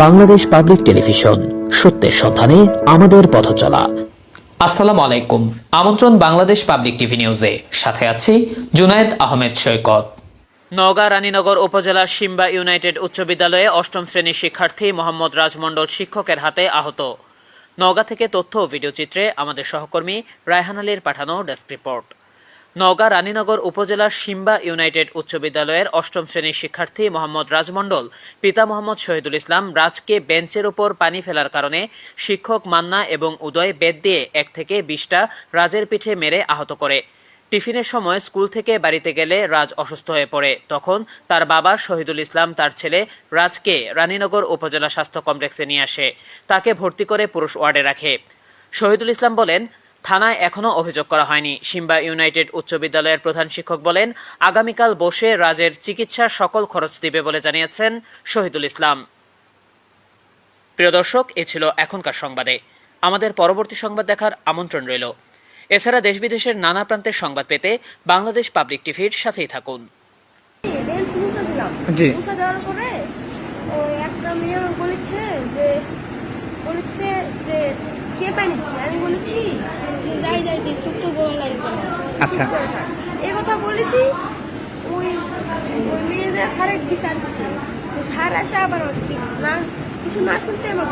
Bangladesh public television, সত্যের সন্ধানে আমাদের পথ চলা। আসসালামু আলাইকুম। আমন্ত্রণ বাংলাদেশ পাবলিক টিভি নিউজে। সাথে আছি জুনায়েদ আহমেদ সৈকত। নওগাঁ রানীনগর উপজেলার সিম্বা ইউনাইটেড উচ্চ বিদ্যালয়ে অষ্টম শ্রেণীর শিক্ষার্থী মোহাম্মদ রাজমণ্ডল শিক্ষকের হাতে আহত। নওগাঁ থেকে তথ্য ও ভিডিও চিত্রে আমাদের সহকর্মী রায়হান আলীর পাঠানো ডেস্ক রিপোর্ট। নওগাঁ রানীনগর উপজেলার সিম্বা ইউনাইটেড উচ্চ বিদ্যালয়ের অষ্টম শ্রেণীর শিক্ষার্থী মোহাম্মদ রাজমণ্ডল পিতা মোহাম্মদ শহীদুল ইসলাম রাজকে বেঞ্চের উপর পানি ফেলার কারণে শিক্ষক মান্না এবং উদয় বেত দিয়ে 1 থেকে 20টা রাজের পিঠে মেরে আহত করে। টিফিনের সময় স্কুল থেকে বাড়িতে গেলে রাজ অসুস্থ হয়ে পড়ে। তখন তার বাবা শহীদুল ইসলাম তার ছেলে রাজকে রানীনগর উপজেলা স্বাস্থ্য কমপ্লেক্সে নিয়ে আসে। তাকে ভর্তি করে পুরুষ ওয়ার্ডে রাখে। শহীদুল ইসলাম বলেন, থানায় এখনও অভিযোগ করা হয়নি। সিম্বা ইউনাইটেড উচ্চ বিদ্যালয়ের প্রধান শিক্ষক বলেন, আগামীকাল বসে রাজের চিকিৎসার সকল খরচ দিবে বলে জানিয়েছেন শহীদুল ইসলাম। প্রিয় দর্শক, এ ছিল এখনকার সংবাদে। আমাদের পরবর্তী সংবাদ দেখার আমন্ত্রণ রইল। এছাড়া দেশ বিদেশের নানা প্রান্তের সংবাদ পেতে বাংলাদেশ পাবলিক টিভির সাথেই থাকুন। আমি বলেছি যাই তোর তো বলা লাগবে। আচ্ছা, এই কথা বলেছি। ওই মেয়েদের স্যারের বিচার দিচ্ছে, স্যার আসে আবার না কিছু না শুনতে আমার।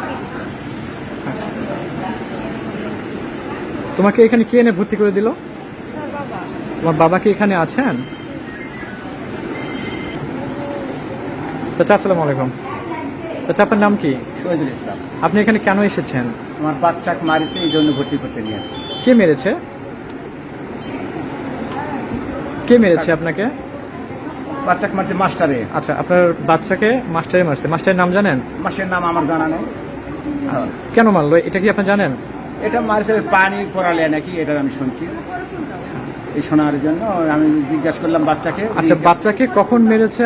তোমাকে এখানে কে এনে ভর্তি করে দিল? বাবা। তোমার বাবা কি এখানে আছেন? চাচা আসসালামু আলাইকুম। চাচা, আপনার নাম কি? শহীদুল ইসলাম। আপনি এখানে কেন এসেছেন? আমার বাচ্চাকে মারিছে, এই জন্য ভর্তি করতে নিয়ে আসছি। কে মেরেছে? কে মেরেছে আপনাকে? বাচ্চাকে মারছে মাস্টারে। আচ্ছা, আপনার বাচ্চাকে মাস্টারে মারছে। মাস্টারের নাম জানেন? মাস্টারের নাম আমার জানা নেই। কেন মারলো এটা কি আপনি জানেন? এটা মারছে পানি পড়ালে নাকি, এটা আমি শুনছি। এই শোনার জন্য আমি জিজ্ঞাসা করলাম বাচ্চাকে। আচ্ছা, বাচ্চাকে কখন মেরেছে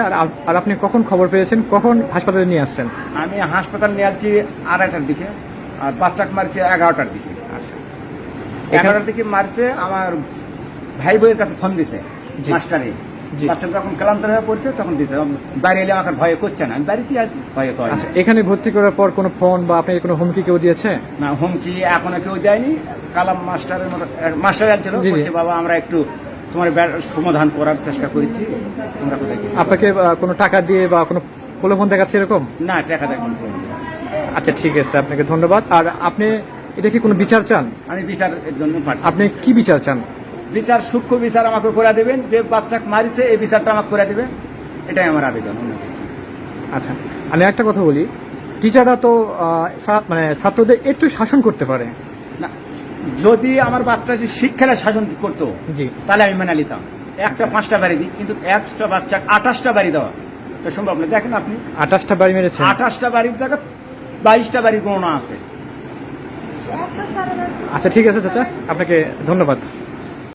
আর আপনি কখন খবর পেয়েছেন, কখন হাসপাতালে নিয়ে আসছেন? আমি হাসপাতাল নিয়ে আসছি 2:30টার দিকে, আর বাচ্চাকে মারছে 11টার দিকে। আচ্ছা, 11টার দিকে মারছে। আমার ভাই বইয়ের কাছে ফোন দিছে মাস্টারে। বাচ্চা যখন ক্লান্ত হয়ে পড়ছে তখন দিতে বাইরে এলে আমাকে ভয় করছে না, আমি বাড়িতে আছি, ভয়ে করে। আচ্ছা, এখানে ভর্তি করার পর কোনো ফোন বা আপনার কোনো হুমকি কেউ দিয়েছে? না, হুমকি এখনো কেউ দেয়নি। কালাম মাস্টারের মতো মাস্টার ছিল, বলছে বাবা আমরা একটু তোমার সমাধান করার চেষ্টা করেছি, তোমরা কোথায়? আপনাকে কোনো টাকা দিয়ে বা কোনো প্রলোভন দেখাচ্ছে এরকম? না, টাকা দেখুন। আচ্ছা, ঠিক আছে, আপনাকে ধন্যবাদ। আর আপনি এটা কি কোনো বিচার চান? আমি বিচারের জন্য পাঠাই। আপনি কি বিচার চান? বিচার, সূক্ষ্ম বিচার আমাকে করে দেবেন। যে বাচ্চাকে মারিছে এই বিচারটা আমাকে করে দেবেন, এটাই আমার আবেদন। আচ্ছা, আমি একটা কথা বলি, টিচাররা তো মানে ছাত্রদের একটু শাসন করতে পারে না। যদি আমার বাচ্চা শিক্ষার শাসন করতো, জি, তাহলে আমি মেনে নিতাম। একটা 5টা বাড়ি দিই, কিন্তু একটা বাচ্চা 28টা বাড়ি দেওয়া সম্ভব না। দেখেন আপনি, 28টা বাড়ি মেরেছে। 28টা বাড়ির জায়গা 22টা বাড়ি গণনা আছে। আচ্ছা, ঠিক আছে চাচা, আপনাকে ধন্যবাদ।